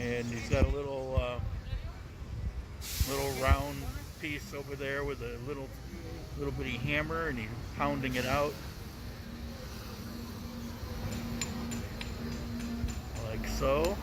and he's got a little round piece over there with a little bitty hammer, and he's pounding it out like so.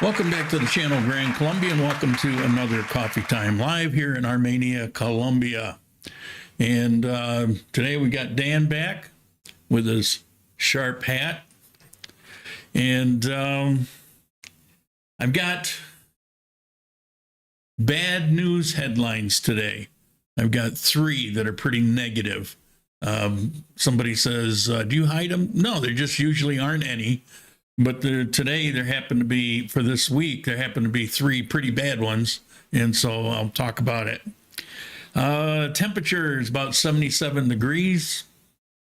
Welcome back to the channel, Grand Colombia, and welcome to another Coffee Time Live here in Armenia, Colombia. And today we got Dan back with his sharp hat. And I've got bad news headlines today. I've got 3 that are pretty negative. Somebody says, do you hide them? No, there just usually aren't any. But today there happened to be, for this week, there happened to be 3 pretty bad ones. And so I'll talk about it. Temperature is about 77 degrees.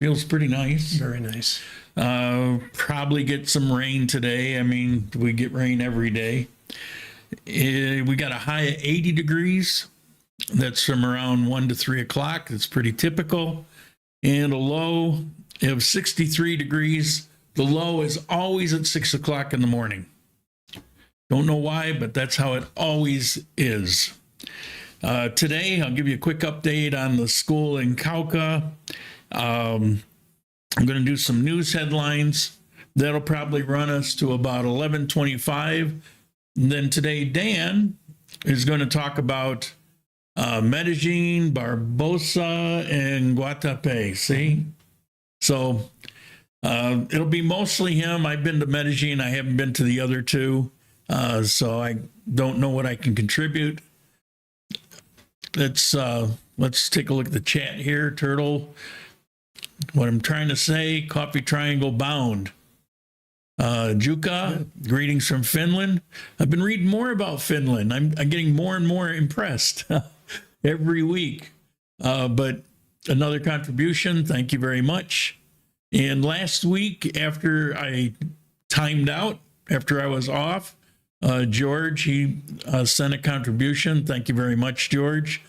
Feels pretty nice. Very nice. Probably get some rain today. I mean, we get rain every day. We got a high of 80 degrees. That's from around 1 to 3 o'clock. That's pretty typical. And a low of 63 degrees. The low is always at 6 o'clock in the morning. Don't know why, but that's how it always is. Today, I'll give you a quick update on the school in Cauca. I'm going to do some news headlines. That'll probably run us to about 11:25. And then today, Dan is going to talk about Medellin, Barbosa, and Guatapé. See? So it'll be mostly him. I've been to Medellin. I haven't been to the other 2. So I don't know what I can contribute. Let's take a look at the chat here, Turtle. What I'm trying to say, Coffee Triangle bound. Juka, greetings from Finland. I've been reading more about Finland. I'm getting more and more impressed every week. But another contribution, thank you very much. And last week, after I timed out, after I was off, George, he sent a contribution. Thank you very much, George.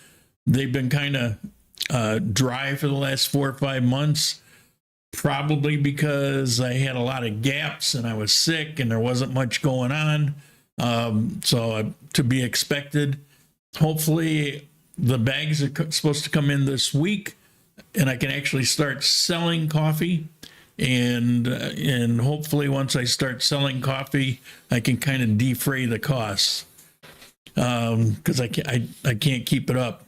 They've been kind of dry for the last 4 or 5 months, probably because I had a lot of gaps and I was sick and there wasn't much going on. So to be expected. Hopefully the bags are supposed to come in this week and I can actually start selling coffee. And hopefully once I start selling coffee, I can kind of defray the costs, because I can't keep it up,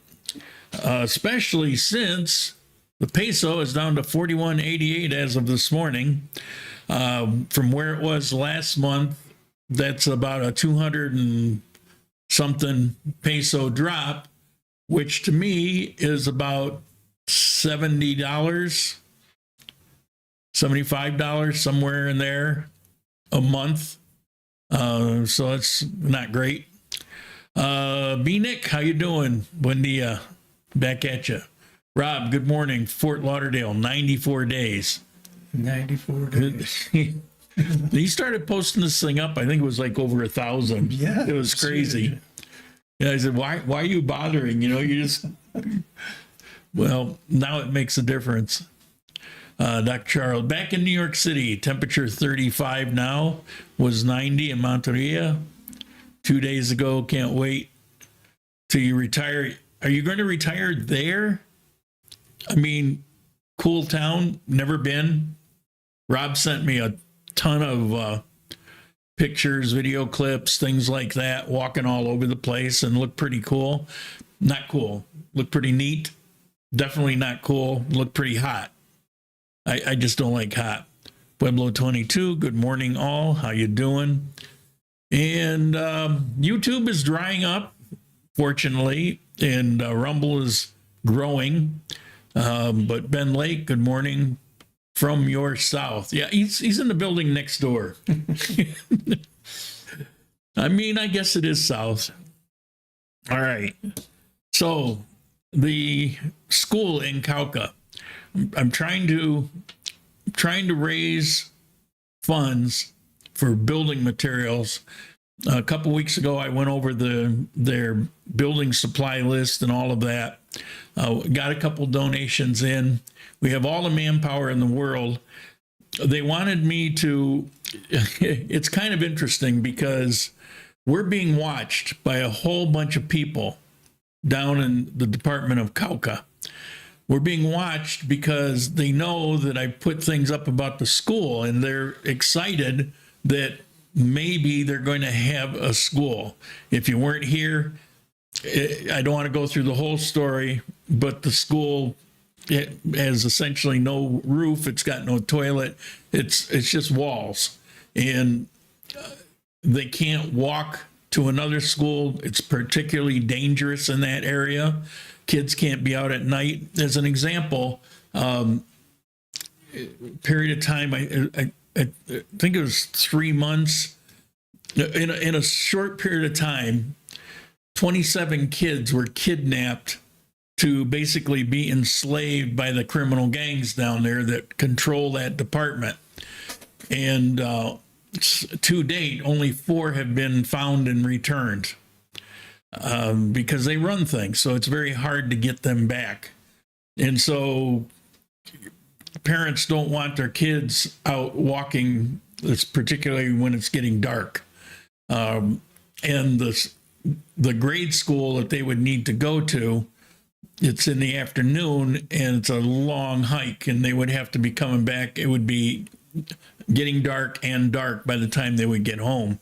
especially since the peso is down to 41.88 as of this morning, from where it was last month. That's about a 200 and something peso drop, which to me is about $70. $75, somewhere in there a month. So it's not great. B. Nick, how you doing? Buen dia. Back at you. Rob, good morning. Fort Lauderdale, 94 days. 94 days. He started posting this thing up. I think it was like over 1,000. Yeah. It was crazy. Yeah, I said, why are you bothering? You just, well, now it makes a difference. Dr. Charles, back in New York City, temperature 35 now, was 90 in Monteria 2 days ago. Can't wait till you retire. Are you going to retire there? I mean, cool town, never been. Rob sent me a ton of pictures, video clips, things like that, walking all over the place and looked pretty cool. Not cool. Looked pretty neat. Definitely not cool. Looked pretty hot. I just don't like hot. Pueblo 22, good morning all. How you doing? And YouTube is drying up, fortunately, and Rumble is growing. But Ben Lake, good morning from your south. Yeah, he's in the building next door. I mean, I guess it is south. All right. So the school in Cauca. I'm trying to raise funds for building materials. A couple weeks ago, I went over their building supply list and all of that. Got a couple donations in. We have all the manpower in the world. They wanted me to. It's kind of interesting because we're being watched by a whole bunch of people down in the Department of Cauca. We're being watched because they know that I put things up about the school and they're excited that maybe they're going to have a school. If you weren't here, I don't want to go through the whole story, but the school, it has essentially no roof. It's got no toilet. It's just walls. And they can't walk to another school. It's particularly dangerous in that area. kids can't be out at night. As an example, period of time, I think it was 3 months. In a short period of time, 27 kids were kidnapped to basically be enslaved by the criminal gangs down there that control that department. And to date, only 4 have been found and returned because they run things. So it's very hard to get them back. And so parents don't want their kids out walking, particularly when it's getting dark. And the grade school that they would need to go to, it's in the afternoon and it's a long hike, and they would have to be coming back. It would be getting dark by the time they would get home.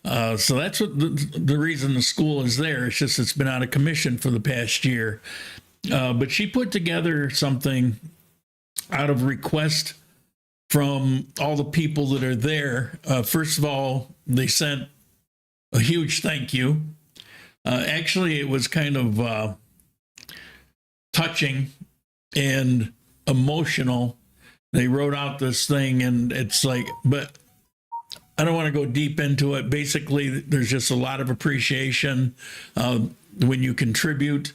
So that's what the reason the school is there. It's just it's been out of commission for the past year. But she put together something out of request from all the people that are there. First of all, they sent a huge thank you. Actually, it was kind of touching and emotional. They wrote out this thing, and it's like, but I don't want to go deep into it. Basically, there's just a lot of appreciation when you contribute,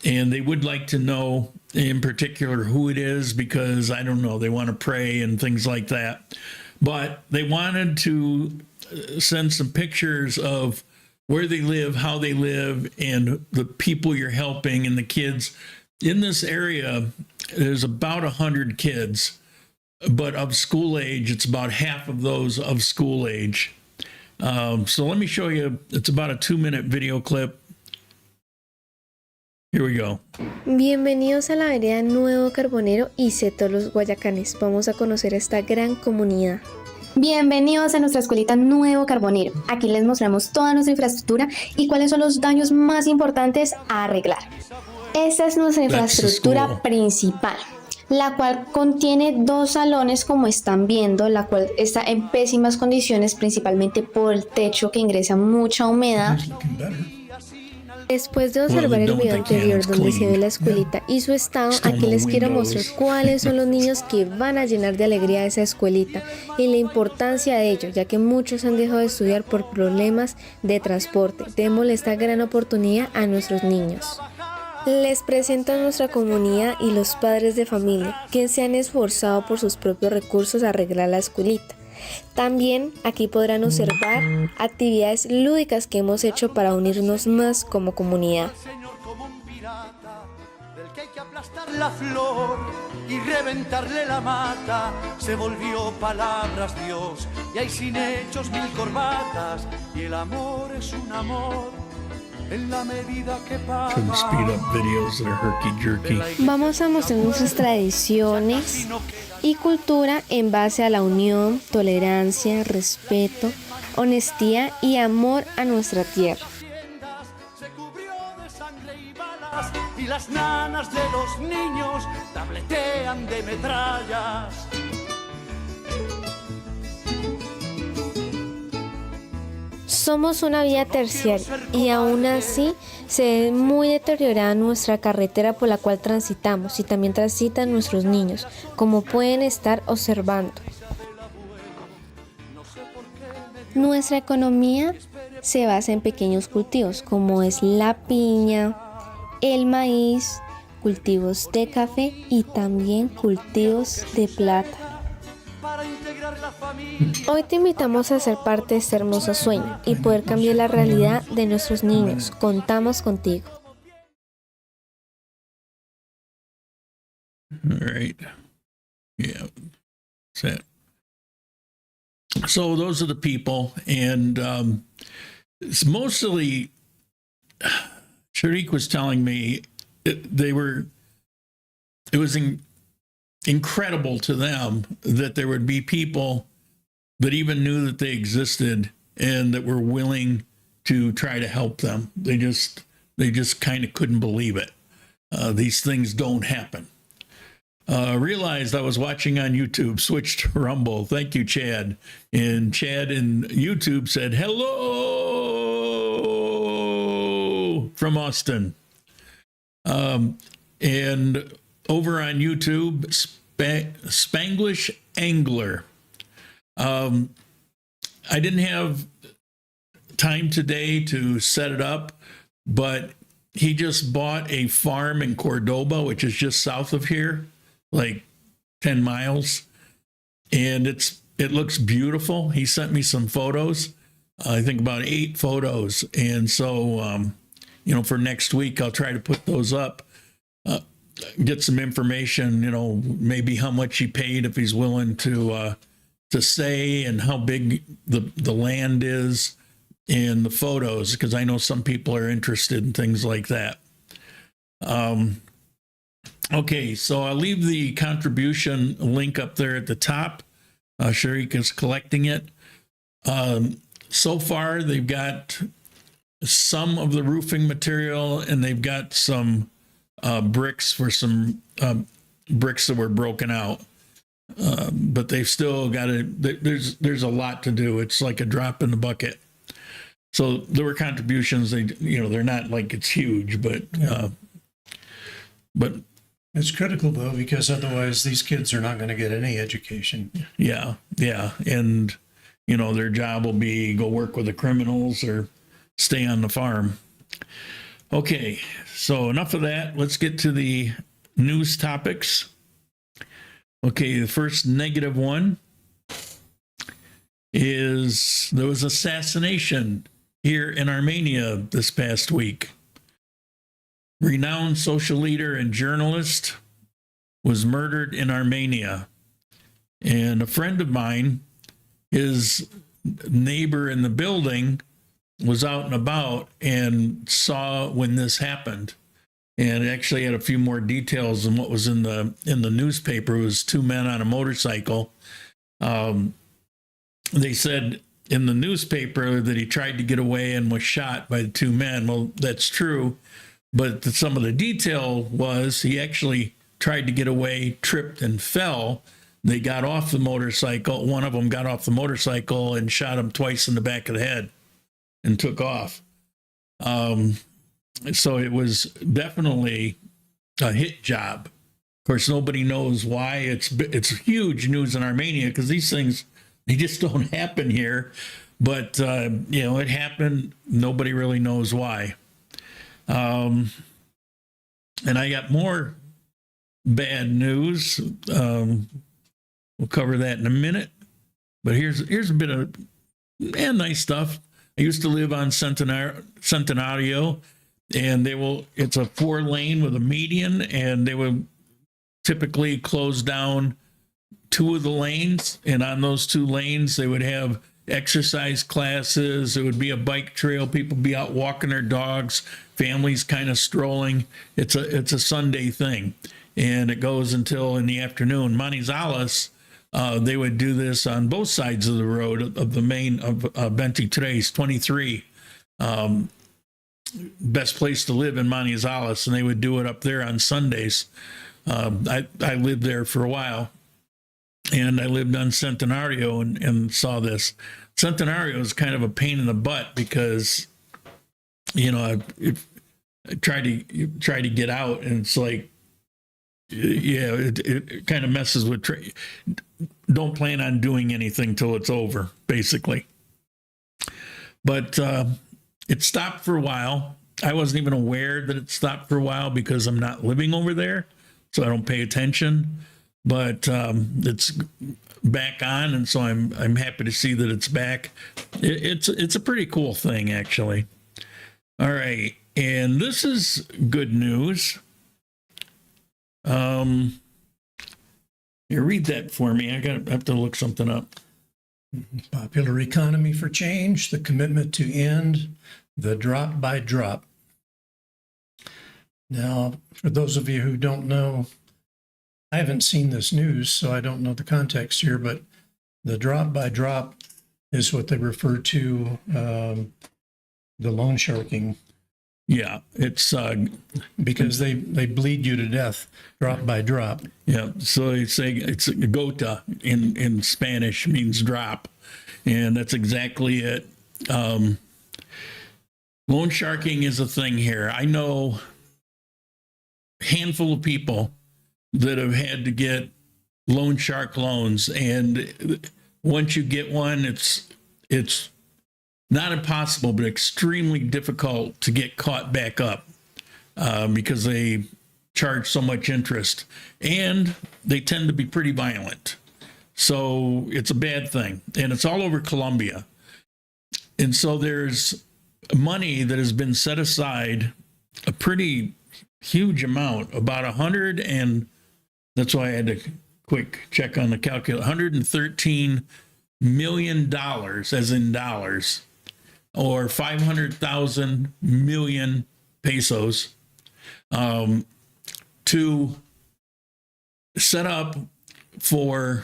and they would like to know in particular who it is, because I don't know, they want to pray and things like that. But they wanted to send some pictures of where they live, how they live, and the people you're helping and the kids. In this area, there's about 100 kids, but of school age, it's about half of those of school age. So let me show you, it's about a 2-minute video clip. Here we go. Bienvenidos a la vereda Nuevo Carbonero y Seto Los Guayacanes. Vamos a conocer esta gran comunidad. Bienvenidos a nuestra escuelita Nuevo Carbonero. Aquí les mostramos toda nuestra infraestructura y cuáles son los daños más importantes a arreglar. Esta es nuestra infraestructura principal, la cual contiene 2 salones, como están viendo, la cual está en pésimas condiciones, principalmente por el techo que ingresa mucha humedad. Después de observar el video anterior donde se ve la escuelita y su estado, aquí les quiero mostrar cuáles son los niños que van a llenar de alegría esa escuelita y la importancia de ello, ya que muchos han dejado de estudiar por problemas de transporte. Démosle esta gran oportunidad a nuestros niños. Les presento a nuestra comunidad y los padres de familia que se han esforzado por sus propios recursos a arreglar la escuelita. También aquí podrán observar actividades lúdicas que hemos hecho para unirnos más como comunidad. Del que hay que aplastar la flor y reventarle la mata, se volvió palabras Dios, y hay sin hechos 1000 corbatas, y el amor es un amor en la medida que paga. Vamos a mostrar nuestras tradiciones y cultura en base a la unión, tolerancia, respeto, honestidad y amor a nuestra tierra. Se cubrió de sangre y balas, y las nanas de los niños tabletean de metrallas. Somos una vía terciaria y aún así se ve muy deteriorada nuestra carretera por la cual transitamos y también transitan nuestros niños, como pueden estar observando. Nuestra economía se basa en pequeños cultivos como es la piña, el maíz, cultivos de café y también cultivos de plátano. Hoy te invitamos a ser parte de este hermoso sueño y poder cambiar la realidad de nuestros niños. Contamos contigo. All right. Yeah. So those are the people, and it's mostly, Sharik was telling me it was incredible to them that there would be people that even knew that they existed and that were willing to try to help them. They just kind of couldn't believe it. These things don't happen. Realized I was watching on YouTube, switched to Rumble. Thank you, Chad. And Chad in YouTube said, hello from Austin. And over on YouTube, Spanglish Angler. I didn't have time today to set it up, but he just bought a farm in Cordoba, which is just south of here, like 10 miles. And it looks beautiful. He sent me some photos, I think about 8 photos. And so, for next week, I'll try to put those up, get some information, maybe how much he paid, if he's willing to say, and how big the land is in the photos, because I know some people are interested in things like that. Okay, so I'll leave the contribution link up there at the top. Sharik is collecting it. So far, they've got some of the roofing material, and they've got some bricks for some bricks that were broken out. But they've still got there's a lot to do. It's like a drop in the bucket. So there were contributions. They're not like it's huge, but It's critical, though, because otherwise these kids are not going to get any education. yeah. And, their job will be go work with the criminals or stay on the farm. Okay, so enough of that. Let's get to the news topics. Okay, the first negative one is there was assassination here in Armenia this past week. Renowned social leader and journalist was murdered in Armenia. And a friend of mine, his neighbor in the building, was out and about and saw when this happened. And it actually had a few more details than what was in the newspaper. It was 2 men on a motorcycle. They said in the newspaper that he tried to get away and was shot by the 2 men. Well, that's true. But some of the detail was he actually tried to get away, tripped and fell. They got off the motorcycle. One of them got off the motorcycle and shot him twice in the back of the head and took off. So it was definitely a hit job. Of course, nobody knows why. It's huge news in Armenia because these things, they just don't happen here. But, it happened. Nobody really knows why. And I got more bad news. We'll cover that in a minute. But here's a bit of nice stuff. I used to live on Centenario, and it's a 4-lane with a median, and they would typically close down 2 of the lanes, and on those 2 lanes they would have exercise classes. It would be a bike trail. People be out walking their dogs, families kind of strolling. It's a Sunday thing, and it goes until in the afternoon. Manizales, they would do this on both sides of the road of the main of 23. Best place to live in Manizales, and they would do it up there on Sundays. I lived there for a while, and I lived on Centenario and saw this. Centenario is kind of a pain in the butt because, I try to get out, and it's like, it kind of messes with. Don't plan on doing anything till it's over, basically. But it stopped for a while. I wasn't even aware that it stopped for a while because I'm not living over there, so I don't pay attention. But it's back on, and so I'm happy to see that it's back. It's a pretty cool thing, actually. All right, and this is good news. You read that for me. I have to look something up. Popular Economy for Change, the commitment to end the drop by drop. Now, for those of you who don't know, I haven't seen this news, so I don't know the context here, but the drop by drop is what they refer to the loan sharking. Yeah, it's because they bleed you to death, drop by drop. Yeah, so they say it's gota in Spanish means drop, and that's exactly it. Loan sharking is a thing here. I know handful of people that have had to get loan shark loans, and once you get one, it's not impossible, but extremely difficult to get caught back up because they charge so much interest, and they tend to be pretty violent. So it's a bad thing, and it's all over Colombia. And so there's money that has been set aside, a pretty huge amount, about 100, and that's why I had to quick check on the calculator, $113 million, as in dollars, or 500,000 million pesos, to set up for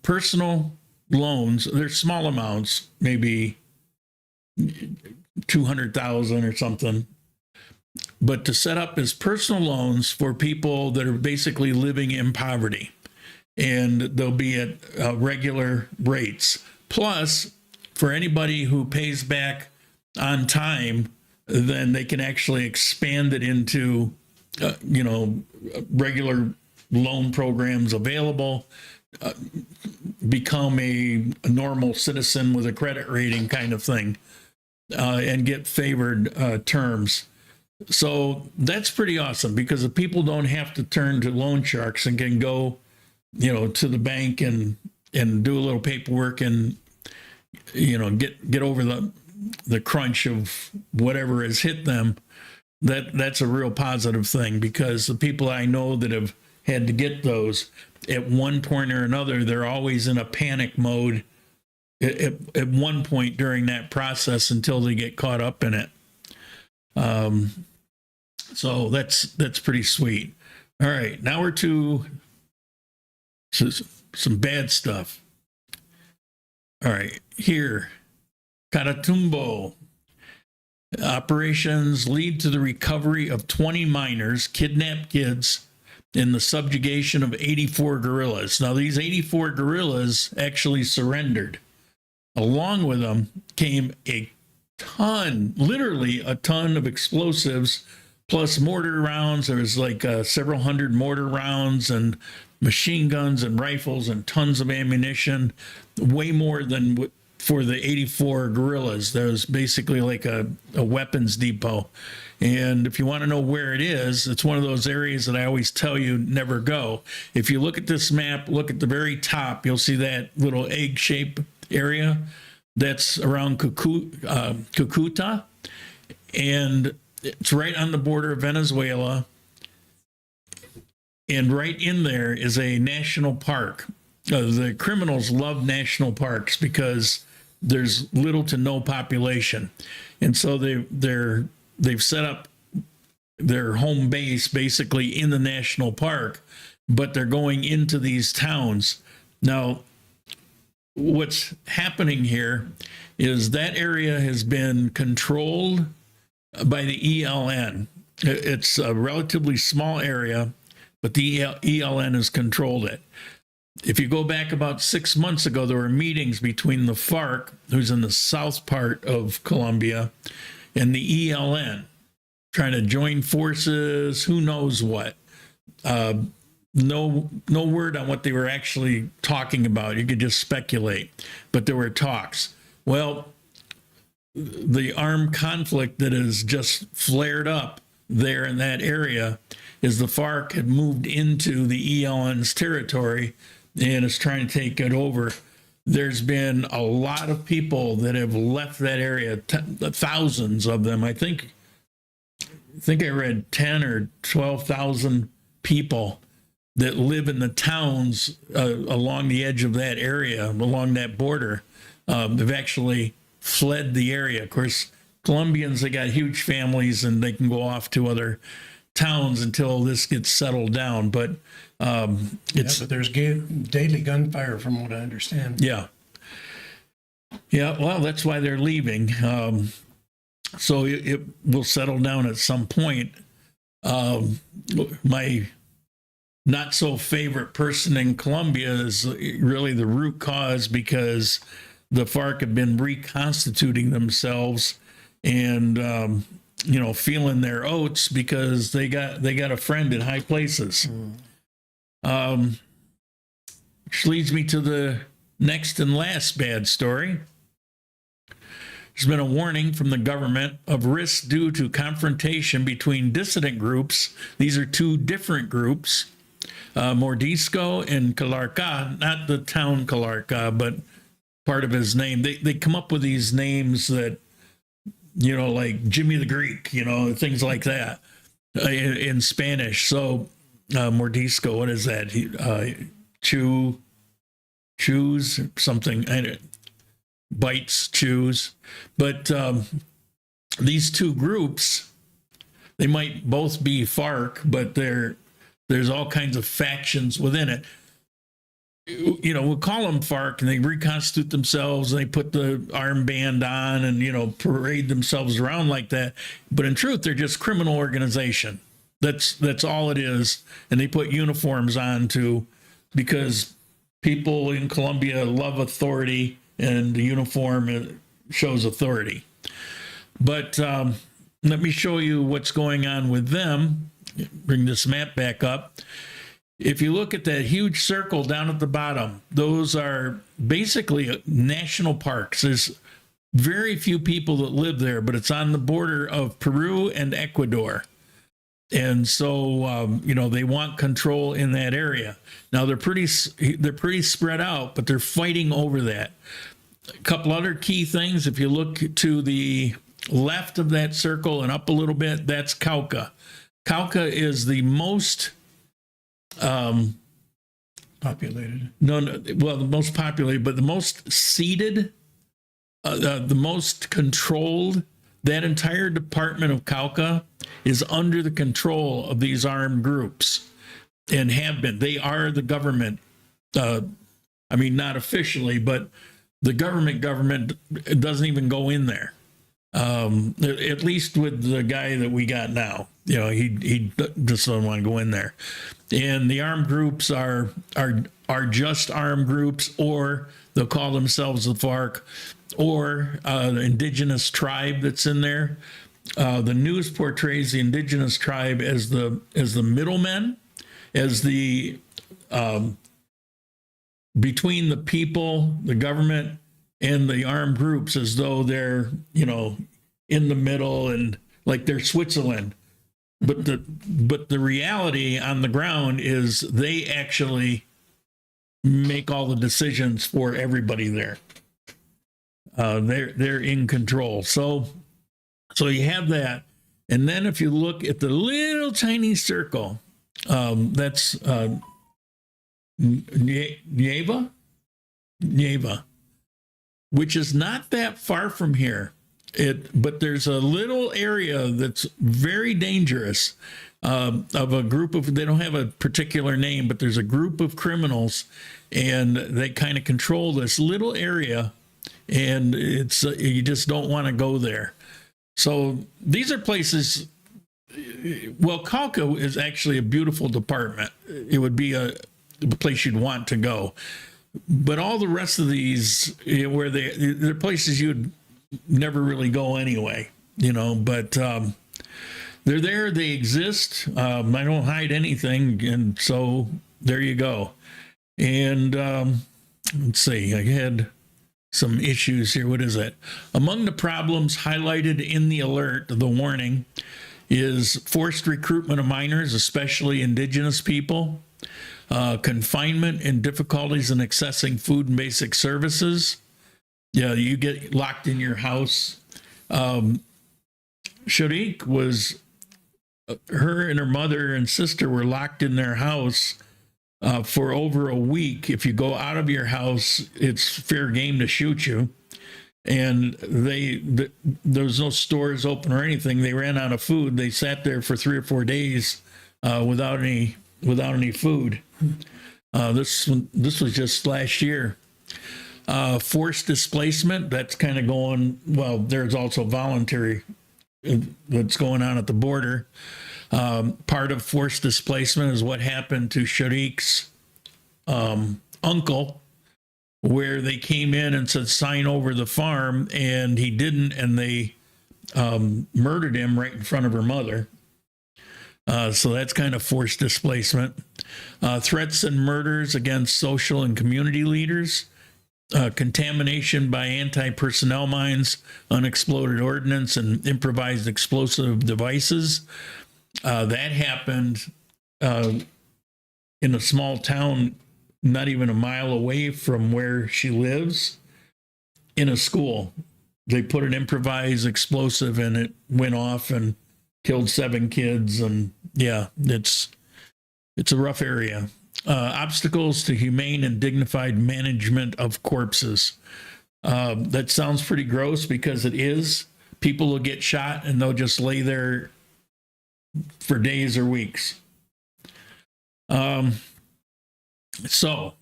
personal loans. They're small amounts, maybe 200,000 or something, but to set up as personal loans for people that are basically living in poverty, and they'll be at regular rates. Plus, for anybody who pays back on time, then they can actually expand it into regular loan programs available, become a normal citizen with a credit rating kind of thing, and get favored terms. So that's pretty awesome, because the people don't have to turn to loan sharks and can go, to the bank and do a little paperwork and, get over the crunch of whatever has hit them. That's a real positive thing, because the people I know that have had to get those, at one point or another, they're always in a panic mode at one point during that process until they get caught up in it. So that's pretty sweet. All right, now we're to some bad stuff. All right, here, Caratumbo. Operations lead to the recovery of 20 minors, kidnapped kids, and the subjugation of 84 guerrillas. Now, these 84 guerrillas actually surrendered. Along with them came a ton, literally a ton of explosives, plus mortar rounds. There was like several hundred mortar rounds and machine guns and rifles and tons of ammunition, way more than for the 84 guerrillas. There was basically like a weapons depot. And if you want to know where it is, it's one of those areas that I always tell you never go. If you look at this map, look at the very top, you'll see that little egg-shaped area. That's around Cucuta. And it's right on the border of Venezuela. And right in there is a national park. The criminals love national parks because there's little to no population. And so they've set up their home base basically in the national park, but they're going into these towns. Now, what's happening here is that area has been controlled by the ELN. It's a relatively small area, but the ELN has controlled it. If you go back about 6 months ago, there were meetings between the FARC, who's in the south part of Colombia, and the ELN, trying to join forces, who knows what. No word on what they were actually talking about. You could just speculate, but there were talks. Well, the armed conflict that has just flared up there in that area is the FARC had moved into the ELN's territory and is trying to take it over. There's been a lot of people that have left that area, thousands of them. I think I read 10 or 12,000 people that live in the towns along the edge of that area, along that border. They've actually fled the area. Of course, Colombians, they got huge families and they can go off to other towns until this gets settled down. But but there's daily gunfire from what I understand. Yeah. Well, that's why they're leaving. So it will settle down at some point. My not so favorite person in Colombia is really the root cause, because the FARC have been reconstituting themselves, and feeling their oats because they got a friend in high places. Which leads me to the next and last bad story. There's been a warning from the government of risks due to confrontation between dissident groups. These are two different groups, Mordisco and Calarca, not the town Calarca, but part of his name. They come up with these names that, like Jimmy the Greek, things like that in Spanish. So Mordisco, what is that? Choose something. Bites, chews. But these two groups, they might both be FARC, but there's all kinds of factions within it. We'll call them FARC, and they reconstitute themselves, and they put the armband on and, parade themselves around like that. But in truth, they're just criminal organization. That's all it is. And they put uniforms on because people in Colombia love authority, and the uniform shows authority. But let me show you what's going on with them. Bring this map back up. If you look at that huge circle down at the bottom, those are basically national parks. There's very few people that live there, but it's on the border of Peru and Ecuador. And so, they want control in that area. Now they're pretty spread out, but they're fighting over that. A couple other key things. If you look to the left of that circle and up a little bit, that's Cauca. Cauca is the most Populated. the most populated, but the most seeded, the most controlled. That entire department of Cauca is under the control of these armed groups and have been. They are the government. Not officially, but the government doesn't even go in there. At least with the guy that we got now, he just doesn't want to go in there. And the armed groups are just armed groups, or they'll call themselves the FARC, or the indigenous tribe that's in there. The news portrays the indigenous tribe as the middlemen, as the between the people, the government, and the armed groups, as though they're in the middle and like they're Switzerland. But the reality on the ground is they actually make all the decisions for everybody there. They're in control. So you have that. And then if you look at the little tiny circle, that's Nieva, which is not that far from here. But there's a little area that's very dangerous of a group of, they don't have a particular name, but there's a group of criminals, and they kind of control this little area, and it's you just don't want to go there. So these are places. Well, Cauca is actually a beautiful department. It would be a place you'd want to go. But all the rest of these, where they're places you'd never really go anyway, but they're there, they exist. I don't hide anything, and so there you go. And let's see, I had some issues here. What is it? Among the problems highlighted in the alert, the warning, is forced recruitment of minors, especially indigenous people, confinement and difficulties in accessing food and basic services. Yeah, you get locked in your house. Sharik was, her and her mother and sister were locked in their house for over a week. If you go out of your house, it's fair game to shoot you. And there was no stores open or anything. They ran out of food. They sat there for 3 or 4 days without any food. This was just last year. Forced displacement, that's kind of going, well, there's also voluntary that's going on at the border. Part of forced displacement is what happened to Sharik's uncle, where they came in and said, sign over the farm, and he didn't, and they murdered him right in front of her mother. So that's kind of forced displacement. Threats and murders against social and community leaders. Contamination by anti-personnel mines, unexploded ordnance, and improvised explosive devices. That happened in a small town not even a mile away from where she lives, in a school. They put an improvised explosive and it went off and killed 7 kids. And yeah, it's a rough area. Obstacles to humane and dignified management of corpses. That sounds pretty gross because it is. People will get shot and they'll just lay there for days or weeks. So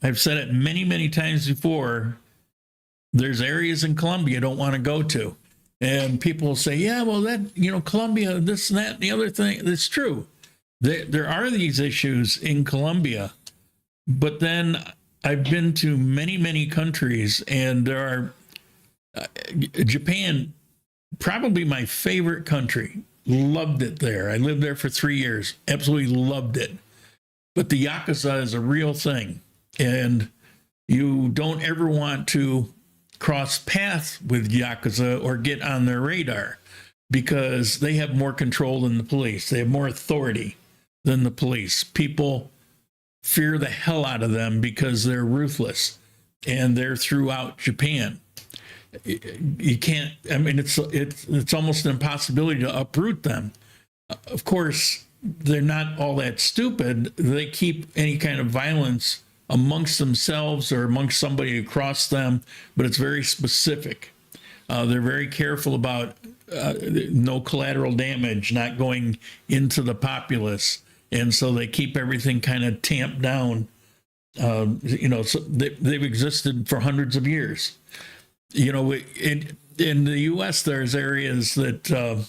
I've said it many, many times before. There's areas in Colombia you don't want to go to. And people will say, yeah, well, that, Colombia, this and that and the other thing. That's true. There are these issues in Colombia, but then I've been to many, many countries, and there are Japan, probably my favorite country. Loved it there. I lived there for 3 years. Absolutely loved it. But the Yakuza is a real thing, and you don't ever want to cross paths with Yakuza or get on their radar because they have more control than the police. They have more authority than the police. People fear the hell out of them because they're ruthless, and they're throughout Japan. You can't, it's almost an impossibility to uproot them. Of course, they're not all that stupid. They keep any kind of violence amongst themselves or amongst somebody across them, but it's very specific. They're very careful about no collateral damage, not going into the populace. And so they keep everything kind of tamped down. So they've existed for hundreds of years. In the U.S., there's areas that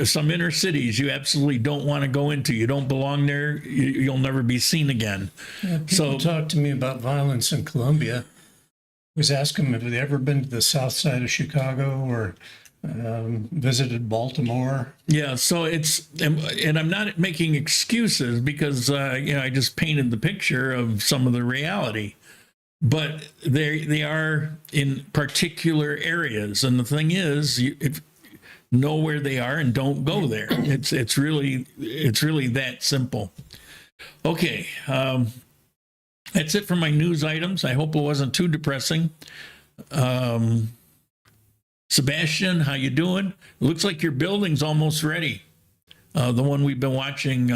some inner cities you absolutely don't want to go into. You don't belong there. You'll never be seen again. Yeah, people talk to me about violence in Colombia. I was asking them, have they ever been to the south side of Chicago or visited Baltimore? Yeah, so and I'm not making excuses because, I just painted the picture of some of the reality. But they are in particular areas. And the thing is, know where they are and don't go there. It's really that simple. Okay, that's it for my news items. I hope it wasn't too depressing. Sebastian, how you doing? It looks like your building's almost ready. The one we've been watching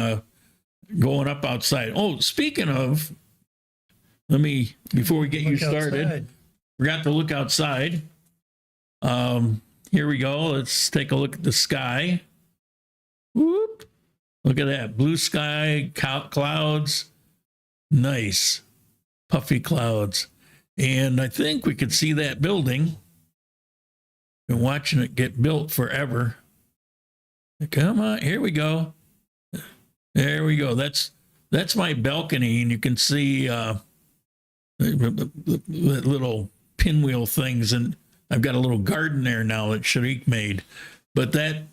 going up outside. Oh, speaking of, before we get you started, outside. Forgot to look outside. Here we go. Let's take a look at the sky. Whoop. Look at that. Blue sky, clouds. Nice. Puffy clouds. And I think we could see that building. Been watching it get built forever. Come on. Here we go. There we go. That's my balcony, and you can see little pinwheel things, and I've got a little garden there now that Sharik made. But that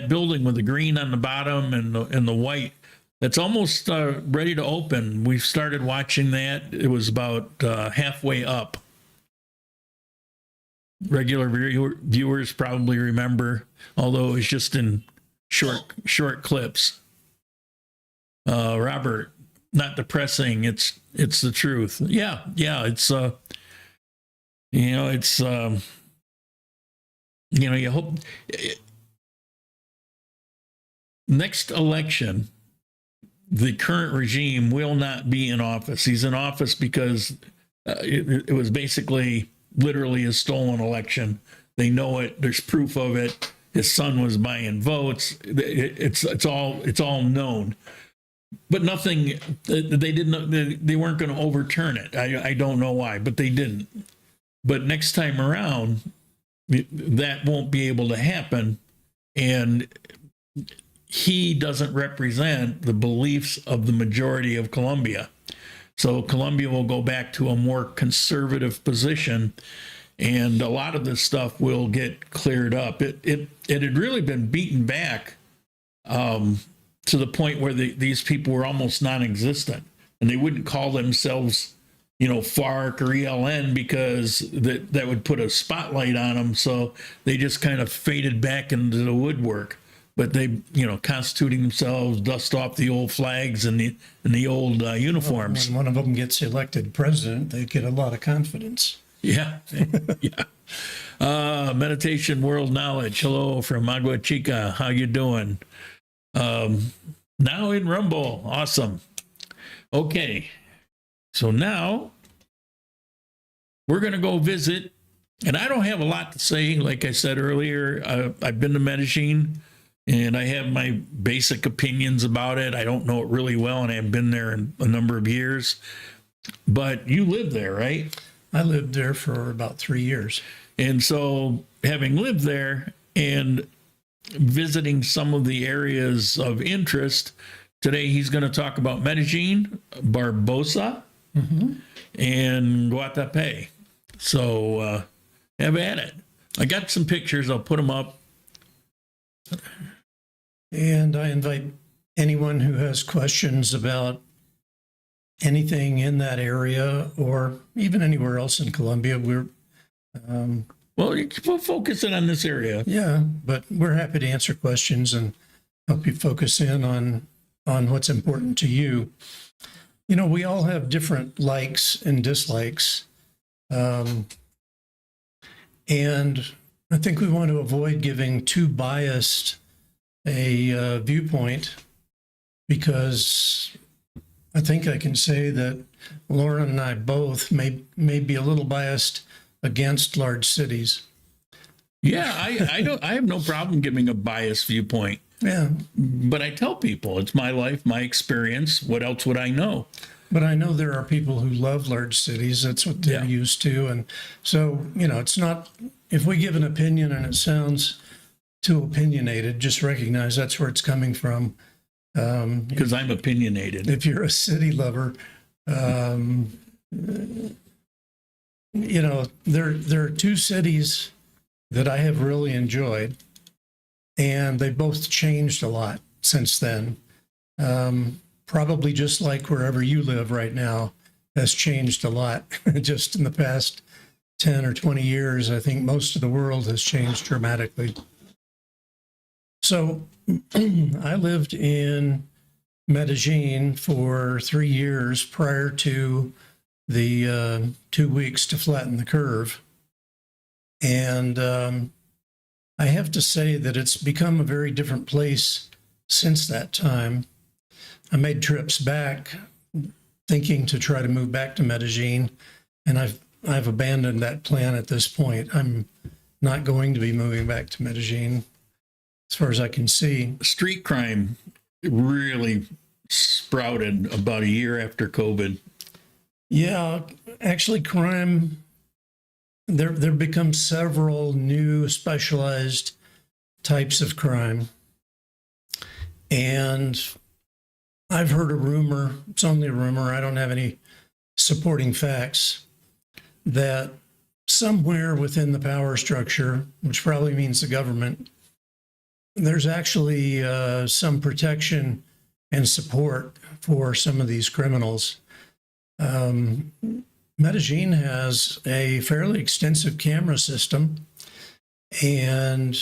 building with the green on the bottom and the white, that's almost ready to open. We started watching that. It was about halfway up. Regular viewers probably remember, although it was just in short clips. Robert, not depressing. It's the truth. Yeah. It's you hope next election, the current regime will not be in office. He's in office because it was basically literally a stolen election. They know it. There's proof of it. His son was buying votes. It's all known. But nothing, they didn't, they weren't going to overturn it. I don't know why, but they didn't. But next time around, that won't be able to happen. And he doesn't represent the beliefs of the majority of Colombia. So Colombia will go back to a more conservative position. and a lot of this stuff will get cleared up. It had really been beaten back to the point where these people were almost non-existent, and they wouldn't call themselves, FARC or ELN, because that would put a spotlight on them. So they just kind of faded back into the woodwork. But they, constituting themselves, dust off the old flags and the old uniforms. When one of them gets elected president, they get a lot of confidence. Yeah, yeah. Meditation World Knowledge. Hello from Agua Chica. How you doing? Now in Rumble. Awesome. Okay. So now we're going to go visit, and I don't have a lot to say. Like I said earlier, I've been to Medellin, and I have my basic opinions about it. I don't know it really well, and I haven't been there in a number of years. But you live there, right? I lived there for about 3 years. And so having lived there and visiting some of the areas of interest, today he's going to talk about Medellin, Barbosa, and Guatapé. So have at it. I got some pictures. I'll put them up. And I invite anyone who has questions about anything in that area or even anywhere else in Colombia. We'll focus in on this area. Yeah, but we're happy to answer questions and help you focus in on what's important to you. We all have different likes and dislikes. And I think we want to avoid giving too biased a viewpoint, because I think I can say that Lauren and I both may be a little biased against large cities. Yeah, I have no problem giving a biased viewpoint. Yeah. But I tell people it's my life, my experience. What else would I know? But I know there are people who love large cities. That's what they're used to. And so, it's not, if we give an opinion and it sounds too opinionated, just recognize that's where it's coming from. Because I'm opinionated. If you're a city lover, there are two cities that I have really enjoyed, and they both changed a lot since then. Probably just like wherever you live right now has changed a lot. Just in the past 10 or 20 years, I think most of the world has changed dramatically. So I lived in Medellin for 3 years prior to the 2 weeks to flatten the curve. And I have to say that it's become a very different place since that time. I made trips back thinking to try to move back to Medellin, and I've abandoned that plan at this point. I'm not going to be moving back to Medellin as far as I can see. Street crime really sprouted about a year after COVID. Yeah, actually crime, there become several new specialized types of crime. And I've heard a rumor, it's only a rumor, I don't have any supporting facts, that somewhere within the power structure, which probably means the government, there's actually some protection and support for some of these criminals. Medellin has a fairly extensive camera system, and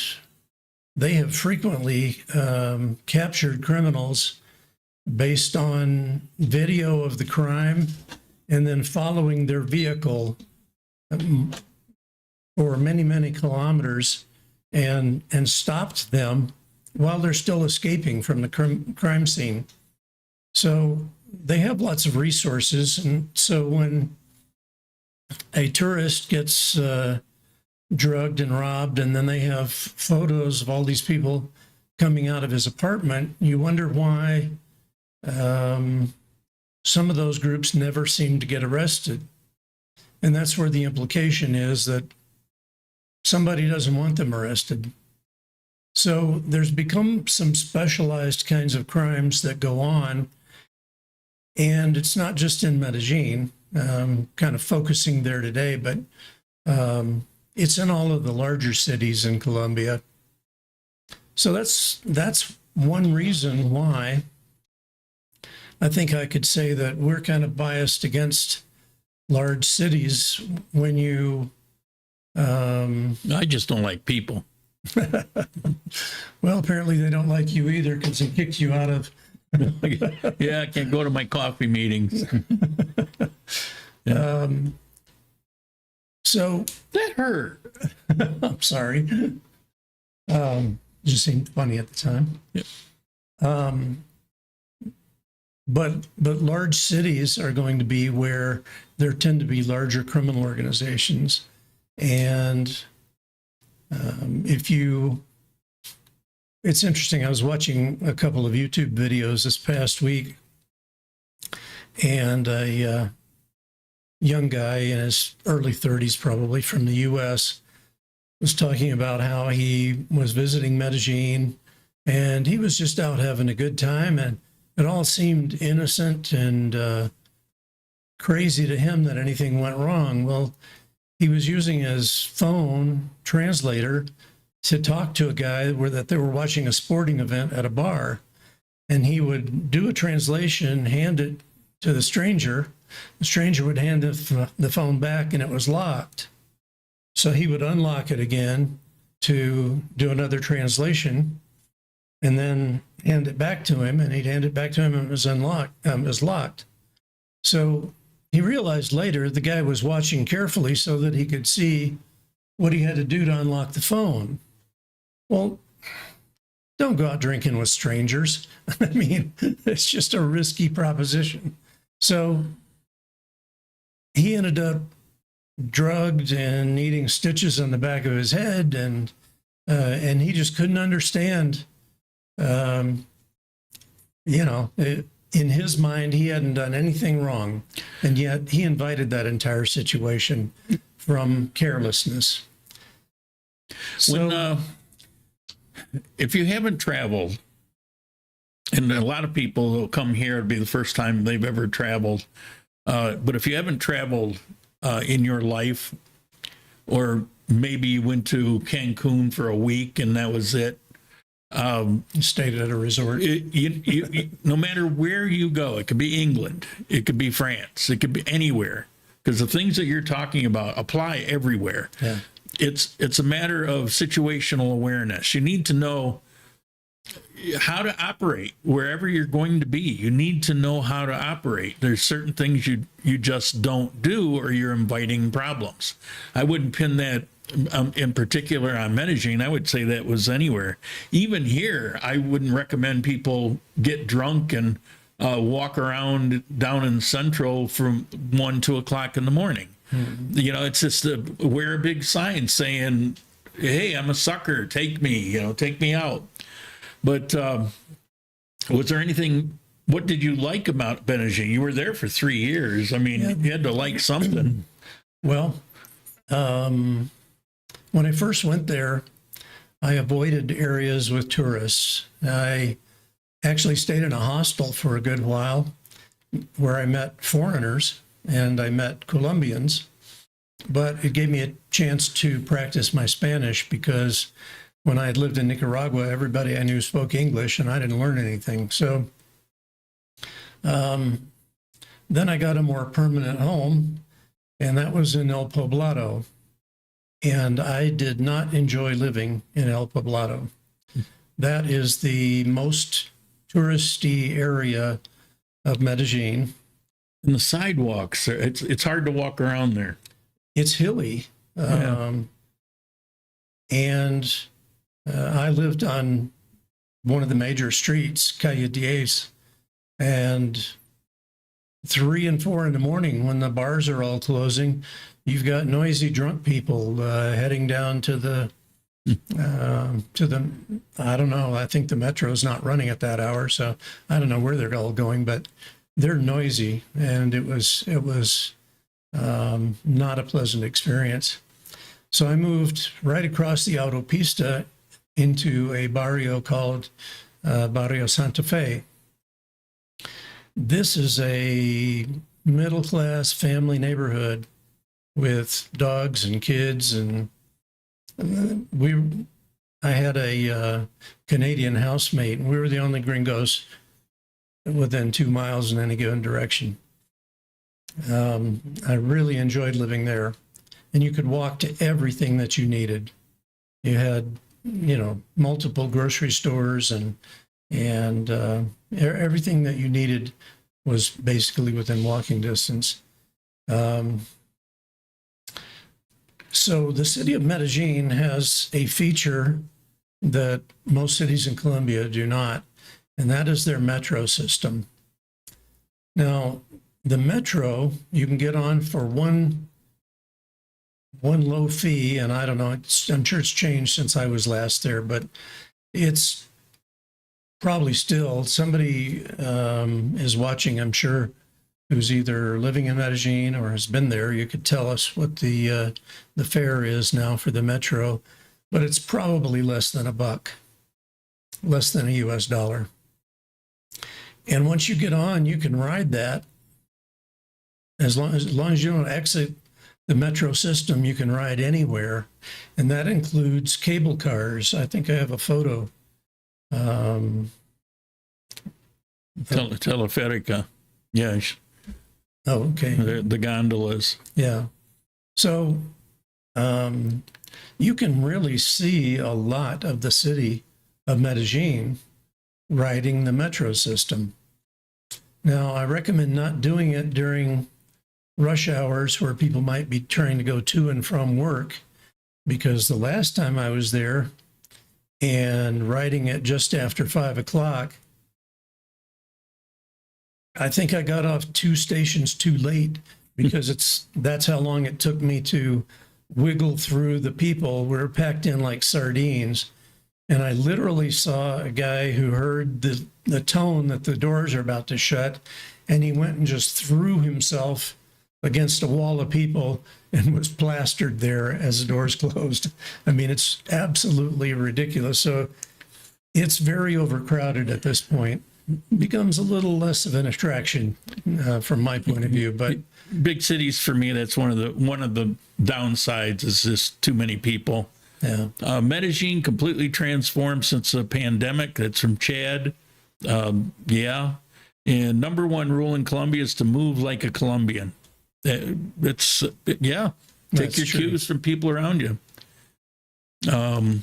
they have frequently captured criminals based on video of the crime and then following their vehicle for many, many kilometers and stopped them while they're still escaping from the crime scene. So they have lots of resources. And so when a tourist gets drugged and robbed, and then they have photos of all these people coming out of his apartment, you wonder why some of those groups never seem to get arrested. And that's where the implication is that somebody doesn't want them arrested. So there's become some specialized kinds of crimes that go on. And it's not just in Medellin, kind of focusing there today, but It's in all of the larger cities in Colombia. So that's one reason why I think I could say that we're kind of biased against large cities when you. I just don't like people. Well, apparently they don't like you either because they kicked you out of. Yeah, I can't go to my coffee meetings. So That hurt. I'm sorry. Just seemed funny at the time. Yeah. But large cities are going to be where there tend to be larger criminal organizations, and it's interesting. I was watching a couple of YouTube videos this past week, and a young guy in his early 30s, probably from the U.S., was talking about how he was visiting Medellin, and he was just out having a good time, and it all seemed innocent and crazy to him that anything went wrong. Well, he was using his phone translator to talk to a guy that they were watching a sporting event at a bar, and he would do a translation, hand it to the stranger. The stranger would hand the phone back, and it was locked. So he would unlock it again to do another translation, and then hand it back to him, and he'd hand it back to him, and it was unlocked. It was locked. So he realized later the guy was watching carefully so that he could see what he had to do to unlock the phone. Well, don't go out drinking with strangers. I mean, it's just a risky proposition. So he ended up drugged and needing stitches on the back of his head, and he just couldn't understand. In his mind, he hadn't done anything wrong, and yet he invited that entire situation from carelessness. So, If you haven't traveled, and a lot of people will come here, it'll be the first time they've ever traveled. But if you haven't traveled in your life, or maybe you went to Cancun for a week and that was it. Stayed at a resort. No matter where you go, it could be England, it could be France, it could be anywhere, because the things that you're talking about apply everywhere. Yeah. It's a matter of situational awareness. You need to know how to operate wherever you're going to be. You need to know how to operate. There's certain things you just don't do, or you're inviting problems. I wouldn't pin that in particular on Medellin. I would say that was anywhere. Even here, I wouldn't recommend people get drunk and walk around down in Central from 1, 2 o'clock in the morning. Mm-hmm. It's just wear a big sign saying, "Hey, I'm a sucker. Take me. Take me out." But was there anything? What did you like about Medellin? You were there for 3 years. I mean, you had to like something. Well, when I first went there, I avoided areas with tourists. I actually stayed in a hostel for a good while where I met foreigners and I met Colombians, but it gave me a chance to practice my Spanish, because when I had lived in Nicaragua, everybody I knew spoke English and I didn't learn anything. So then I got a more permanent home, and that was in El Poblado. And I did not enjoy living in El Poblado. That is the most touristy area of Medellin. And the sidewalks, it's hard to walk around there. It's hilly. And I lived on one of the major streets, Calle 10, and 3 and 4 in the morning, when the bars are all closing, you've got noisy drunk people heading down to the I don't know, I think the metro's not running at that hour, so I don't know where they're all going, but they're noisy, and it was not a pleasant experience. So I moved right across the autopista into a barrio called Barrio Santa Fe. This is a middle-class family neighborhood with dogs and kids. And I had a Canadian housemate, and we were the only gringos within 2 miles in any given direction. I really enjoyed living there, and you could walk to everything that you needed. You had, multiple grocery stores, and everything that you needed was basically within walking distance. So the city of Medellin has a feature that most cities in Colombia do not, and that is their metro system. Now, the metro, you can get on for one low fee, and I don't know, I'm sure it's changed since I was last there, but it's probably still, somebody is watching, I'm sure, who's either living in Medellin or has been there. You could tell us what the fare is now for the metro, but it's probably less than $1, less than a US dollar. And once you get on, you can ride that. As long as you don't exit the metro system, you can ride anywhere, and that includes cable cars. I think I have a photo. Teleferica. Yes. Oh, okay. The gondolas. Yeah. So you can really see a lot of the city of Medellin riding the metro system. Now, I recommend not doing it during rush hours where people might be trying to go to and from work, because the last time I was there and riding it just after 5 o'clock, I think I got off 2 stations too late, because that's how long it took me to wiggle through the people. We're packed in like sardines. And I literally saw a guy who heard the tone that the doors are about to shut, and he went and just threw himself against a wall of people and was plastered there as the doors closed. I mean, it's absolutely ridiculous. So it's very overcrowded at this point. Becomes a little less of an attraction from my point of view. But big cities, for me, that's one of the downsides, is just too many people. yeah, Medellin completely transformed since the pandemic. It's from Chad. Yeah. And number one rule in Colombia is to move like a Colombian. It's, yeah. Take That's your true. cues from people around you. Hello,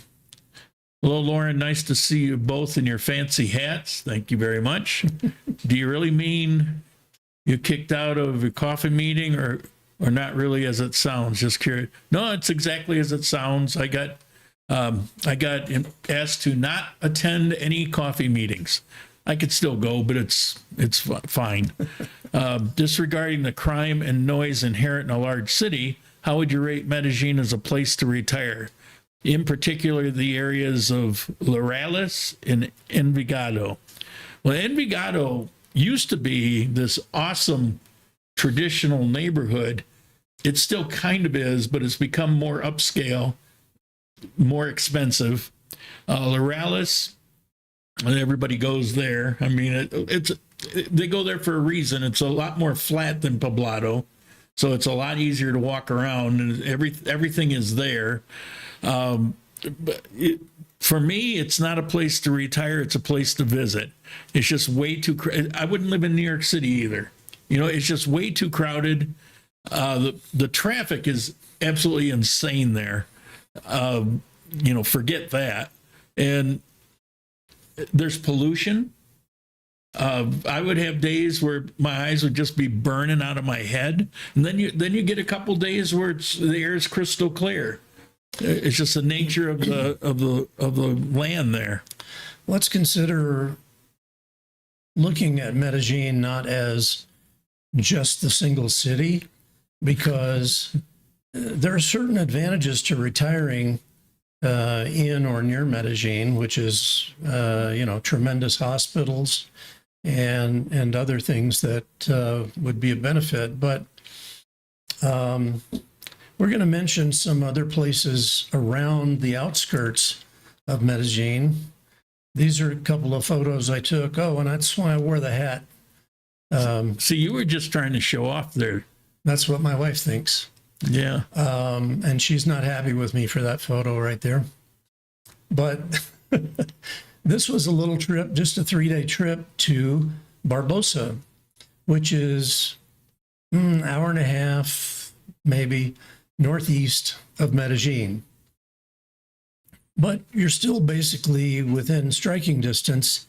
Lauren. Nice to see you both in your fancy hats. Thank you very much. Do you really mean you kicked out of a coffee meeting, or not really as it sounds? Just curious. No, it's exactly as it sounds. I got asked to not attend any coffee meetings. I could still go, but it's fine. Disregarding the crime and noise inherent in a large city, how would you rate Medellin as a place to retire? In particular, the areas of Lorales and Envigado. Well, Envigado used to be this awesome traditional neighborhood. It still kind of is, but it's become more upscale, more expensive. Lorales, everybody goes there. I mean, they go there for a reason. It's a lot more flat than Poblado, so it's a lot easier to walk around, and everything is there. For me, it's not a place to retire. It's a place to visit. It's just way too. I wouldn't live in New York City either. It's just way too crowded. The traffic is absolutely insane there. Forget that. And there's pollution. I would have days where my eyes would just be burning out of my head, and then you get a couple days where the air is crystal clear. It's just the nature of the land there. let's consider looking at Medellin not as just the single city, because there are certain advantages to retiring in or near Medellin, which is, tremendous hospitals and other things that would be a benefit. But we're going to mention some other places around the outskirts of Medellin. These are a couple of photos I took. Oh, and that's why I wore the hat. See, you were just trying to show off there. That's what my wife thinks. Yeah. And she's not happy with me for that photo right there. But this was a little trip, just a 3-day trip to Barbosa, which is an hour and a half, maybe, northeast of Medellin. But you're still basically within striking distance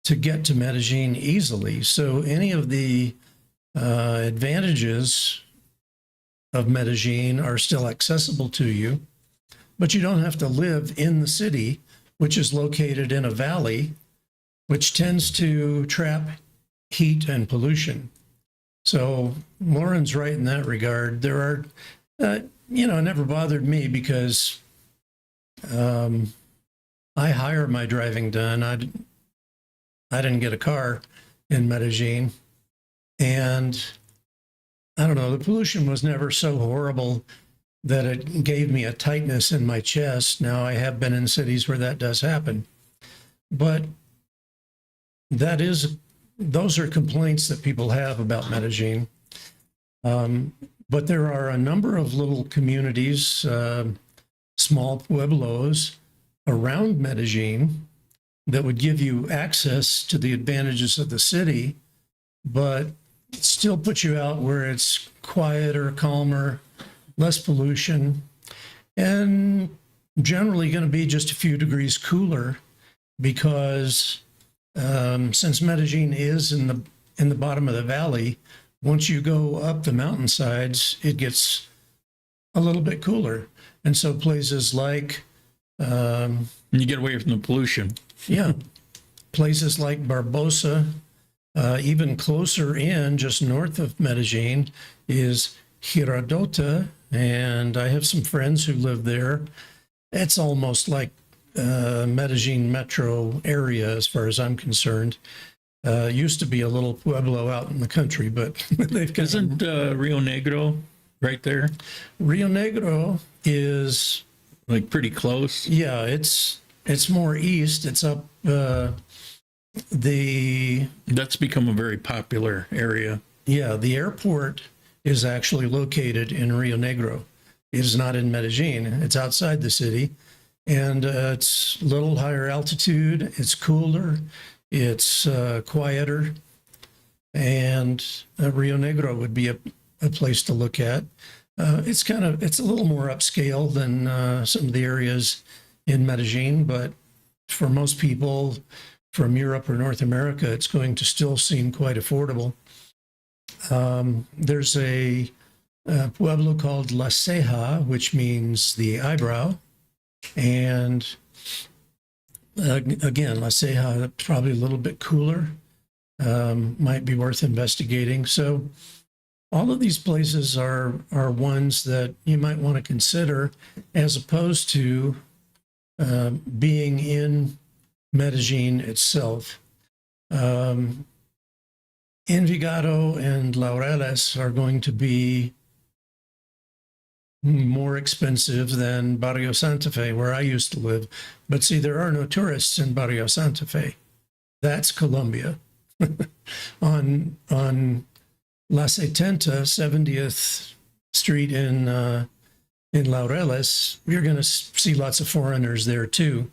to get to Medellin easily. So any of the advantages of Medellin are still accessible to you, but you don't have to live in the city, which is located in a valley, which tends to trap heat and pollution. So Lauren's right in that regard. There are, it never bothered me because I hire my driving done. I didn't get a car in Medellin. And I don't know, the pollution was never so horrible that it gave me a tightness in my chest. Now, I have been in cities where that does happen. But those are complaints that people have about Medellin. But there are a number of little communities, small pueblos around Medellin that would give you access to the advantages of the city, but still put you out where it's quieter, calmer, less pollution, and generally going to be just a few degrees cooler because since Medellin is in the bottom of the valley, once you go up the mountainsides, it gets a little bit cooler. And so places like You get away from the pollution. yeah, places like Barbosa, even closer in, just north of Medellin, is Girardota, and I have some friends who live there. It's almost like Medellin metro area as far as I'm concerned. Used to be a little pueblo out in the country, but they've got Isn't Rio Negro right there? Rio Negro is, Like pretty close? yeah, it's more east. It's up That's become a very popular area. the airport is actually located in Rio Negro. It is not in Medellin. It's outside the city, and it's a little higher altitude. It's cooler. It's quieter, and Rio Negro would be a place to look at. It's a little more upscale than some of the areas in Medellin, but for most people from Europe or North America, it's going to still seem quite affordable. There's a pueblo called La Ceja, which means the eyebrow. And again, La Ceja, probably a little bit cooler, might be worth investigating. So all of these places are ones that you might want to consider as opposed to being in Medellin itself. Envigado and Laureles are going to be more expensive than Barrio Santa Fe, where I used to live. But see, there are no tourists in Barrio Santa Fe. That's Colombia. on La 70th Street in Laureles, you're going to see lots of foreigners there too.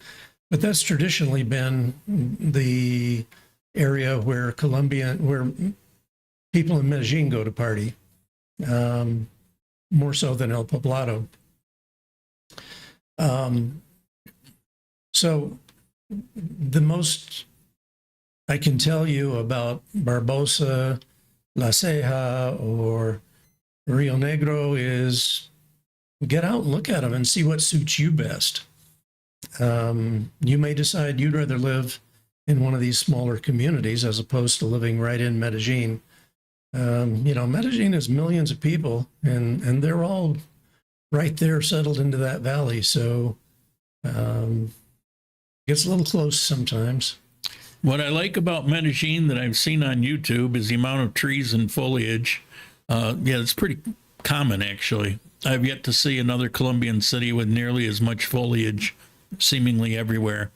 But that's traditionally been the area where people in Medellin go to party, more so than El Poblado. So the most I can tell you about Barbosa, La Ceja, or Rio Negro is get out and look at them and see what suits you best. You may decide you'd rather live in one of these smaller communities as opposed to living right in Medellin. Medellin has millions of people, and they're all right there settled into that valley. So it gets a little close sometimes. What I like about Medellin that I've seen on YouTube is the amount of trees and foliage. It's pretty common, actually. I've yet to see another Colombian city with nearly as much foliage seemingly everywhere.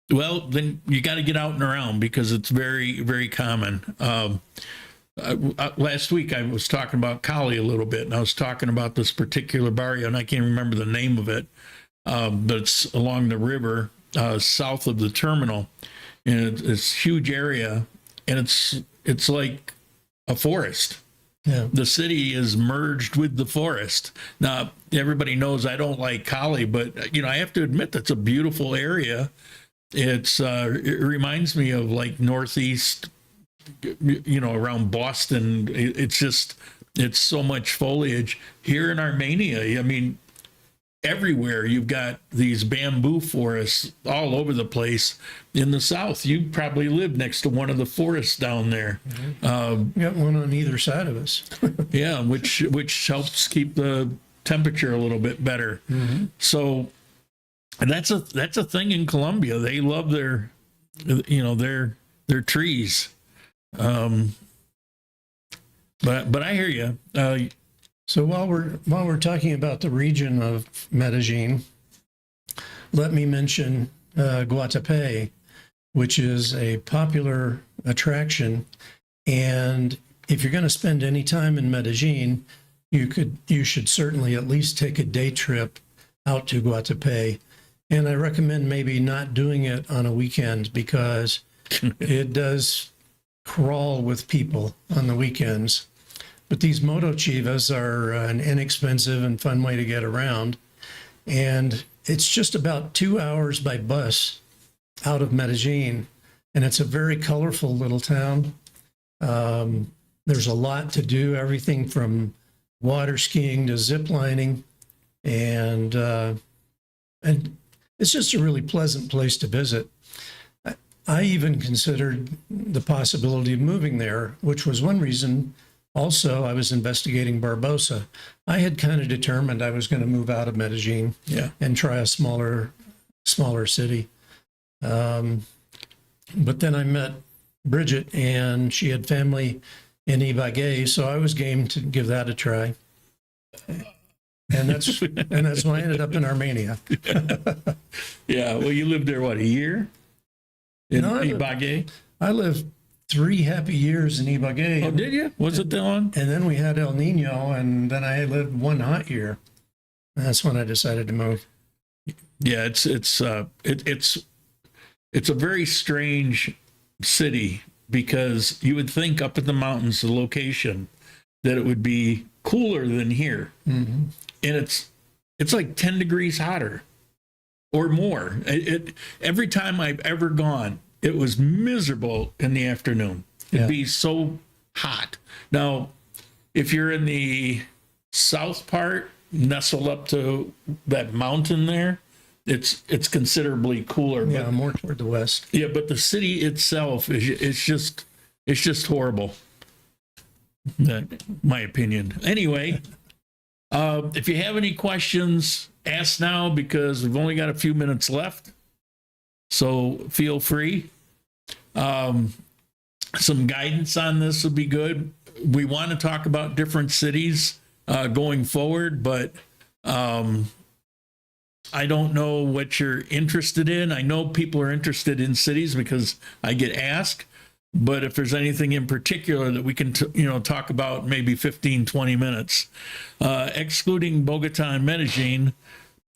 Well, then you got to get out and around because it's very, very common. last week I was talking about Cali a little bit, and I was talking about this particular barrio, and I can't remember the name of it, but it's along the river south of the terminal, and it's a huge area, and it's like a forest. Yeah. The city is merged with the forest. Now, everybody knows I don't like Cali, but I have to admit that's a beautiful area. It reminds me of like Northeast, around Boston. It's so much foliage here in Armenia. I mean, everywhere you've got these bamboo forests all over the place. In the south, you probably live next to one of the forests down there. We got one on either side of us. Yeah, which helps keep the temperature a little bit better. Mm-hmm. So, and that's a thing in Colombia. They love their trees. But I hear you. So while we're talking about the region of Medellin, let me mention Guatapé, which is a popular attraction. And if you're going to spend any time in Medellin, you should certainly at least take a day trip out to Guatapé. And I recommend maybe not doing it on a weekend because it does crawl with people on the weekends. But these motochivas are an inexpensive and fun way to get around. And it's just about 2 hours by bus out of Medellin. And it's a very colorful little town. There's a lot to do, everything from water skiing to zip lining. And it's just a really pleasant place to visit. I even considered the possibility of moving there, which was one reason. Also, I was investigating Barbosa. I had kind of determined I was going to move out of Medellin and try a smaller city. But then I met Bridget, and she had family in Ibagué, so I was game to give that a try. And that's when I ended up in Armenia. Yeah, well, you lived there, what, a year? In Ibagué? I lived 3 happy years in Ibagué. Oh, did you? Was it that long? And then we had El Nino, and then I lived 1 hot year. And that's when I decided to move. Yeah, it's a very strange city because you would think up in the mountains, the location, that it would be cooler than here. Mm-hmm. And it's like 10 degrees hotter or more. Every time I've ever gone, it was miserable in the afternoon. It'd be so hot. Now, if you're in the south part, nestled up to that mountain there, it's considerably cooler. Yeah, more toward the west. Yeah, but the city itself is just horrible. My opinion. Anyway, if you have any questions, ask now because we've only got a few minutes left. So feel free. Some guidance on this would be good. We want to talk about different cities going forward, but I don't know what you're interested in. I know people are interested in cities because I get asked, but if there's anything in particular that we can talk about, maybe 15, 20 minutes. Excluding Bogota and Medellin,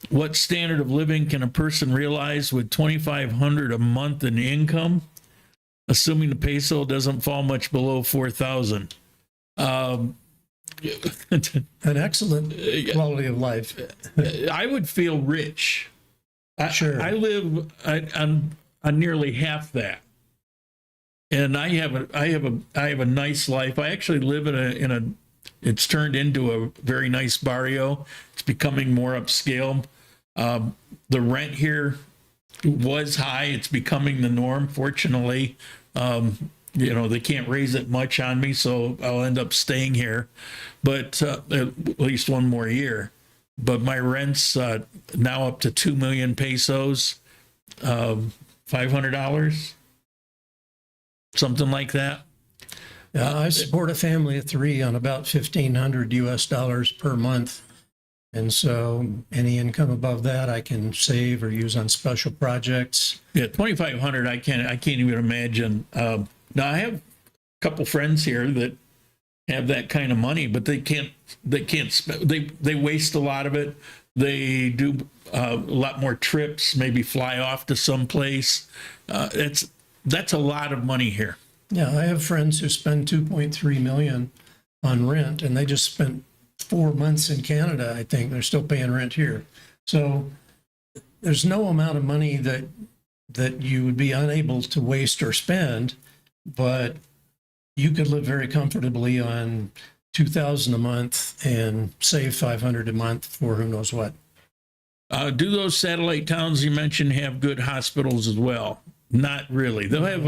what standard of living can a person realize with $2,500 a month in income, assuming the peso doesn't fall much below 4,000? An excellent quality of life. I would feel rich. Sure. I live on nearly half that, and I have a nice life. I actually live in a. It's turned into a very nice barrio. It's becoming more upscale. The rent here was high. It's becoming the norm, fortunately. They can't raise it much on me, so I'll end up staying here, but at least one more year. But my rent's now up to 2 million pesos, $500, something like that. I support a family of 3 on about $1,500 per month. And so any income above that I can save or use on special projects. Yeah, 2,500. I can't even imagine. Now I have a couple friends here that have that kind of money, but they can't spend, they waste a lot of it. They do a lot more trips, maybe fly off to some place. That's a lot of money here. Yeah, I have friends who spend 2.3 million on rent, and they just spent 4 months in Canada. I think they're still paying rent here. So there's no amount of money that you would be unable to waste or spend, but you could live very comfortably on $2,000 a month and save $500 a month for who knows what. Do those satellite towns you mentioned have good hospitals as well? Not really. They'll have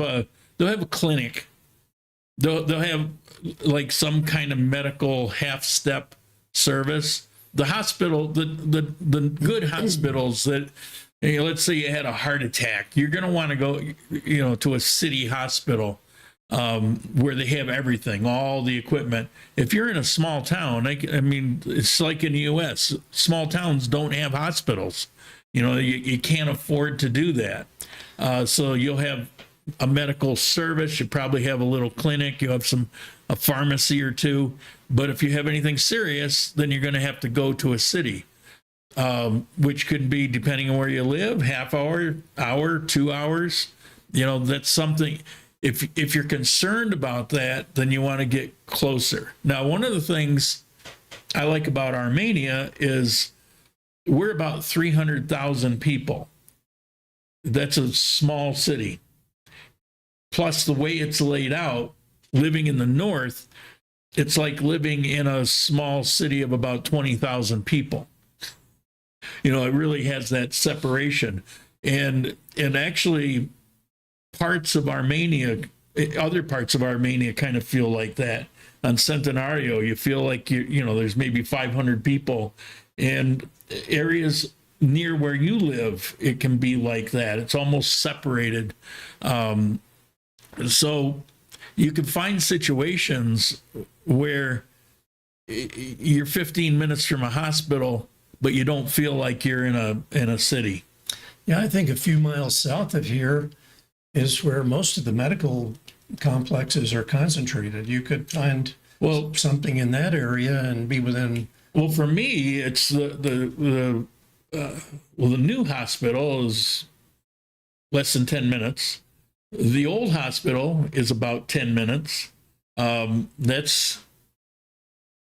a clinic. They'll have like some kind of medical half-step service. The hospital, the good hospitals that, let's say you had a heart attack, you're going to want to go, to a city hospital where they have everything, all the equipment. If you're in a small town, I mean, it's like in the U.S., small towns don't have hospitals. You can't afford to do that. So you'll have a medical service. You probably have a little clinic. You have a pharmacy or two. But if you have anything serious, then you're going to have to go to a city, which could be, depending on where you live, half hour, 2 hours. That's something. If you're concerned about that, then you want to get closer. Now, one of the things I like about Armenia is we're about 300,000 people. That's a small city. Plus, the way it's laid out, living in the north, it's like living in a small city of about 20,000 people. It really has that separation. And actually, parts of Armenia, other parts of Armenia kind of feel like that. On Centenario, you feel like there's maybe 500 people, and areas near where you live, it can be like that. It's almost separated. So you can find situations where you're 15 minutes from a hospital, but you don't feel like you're in a city. Yeah, I think a few miles south of here is where most of the medical complexes are concentrated. You could find something in that area and be within. Well, for me, it's the new hospital is less than 10 minutes. The old hospital is about 10 minutes. That's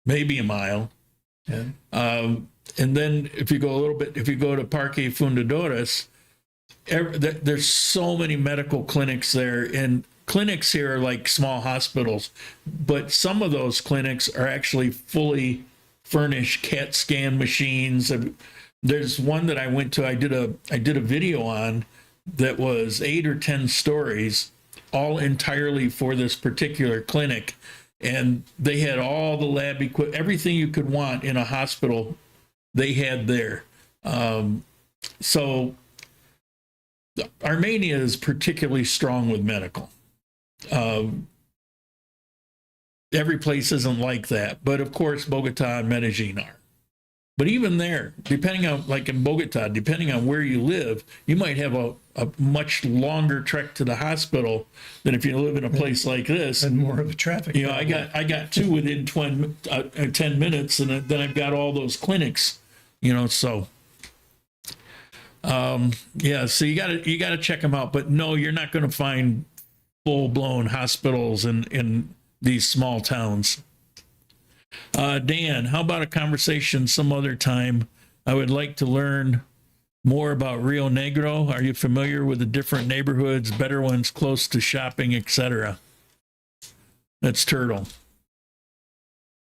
maybe a mile. Yeah. And then if you go to Parque Fundadores, there's so many medical clinics there, and clinics here are like small hospitals, but some of those clinics are actually fully furnished CAT scan machines. There's one that I went to, I did a video on that was 8 or 10 stories, all entirely for this particular clinic. And they had all the lab equipment, everything you could want in a hospital, they had there. So Armenia is particularly strong with medical. Every place isn't like that, but of course, Bogota and Medellin are. But even there, depending on, like in Bogota, depending on where you live, you might have a much longer trek to the hospital than if you live in a place like this. And more of a traffic. I got two within 10 minutes, and then I've got all those clinics. So so you gotta check them out. But no, you're not going to find full-blown hospitals in these small towns. Dan, how about a conversation some other time? I would like to learn more about Rio Negro. Are you familiar with the different neighborhoods, better ones close to shopping, etc.? That's Turtle.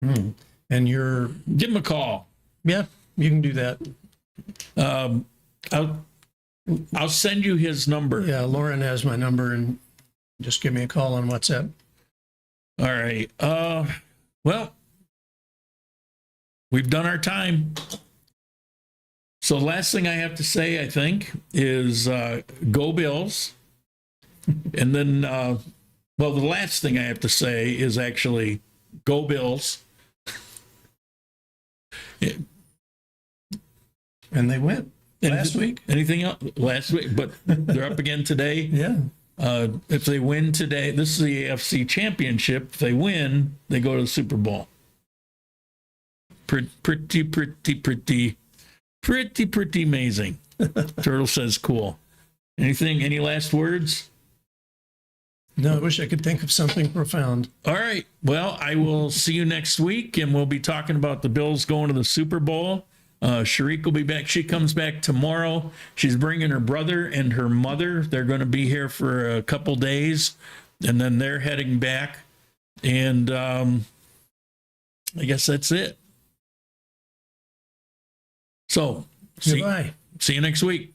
And give him a call. Yeah, you can do that. I'll send you his number. Yeah, Lauren has my number, and just give me a call on WhatsApp. All right. Well, we've done our time. So last thing I have to say, I think, is go Bills. And then, the last thing I have to say is actually go Bills. And they went last week. Anything else? Last week, but they're up again today. Yeah. If they win today, this is the AFC Championship. If they win, they go to the Super Bowl. Pretty amazing. Turtle says cool. Any last words? No, I wish I could think of something profound. All right. Well, I will see you next week, and we'll be talking about the Bills going to the Super Bowl. Sharik will be back. She comes back tomorrow. She's bringing her brother and her mother. They're going to be here for a couple days, and then they're heading back. And I guess that's it. So, Goodbye. See you next week.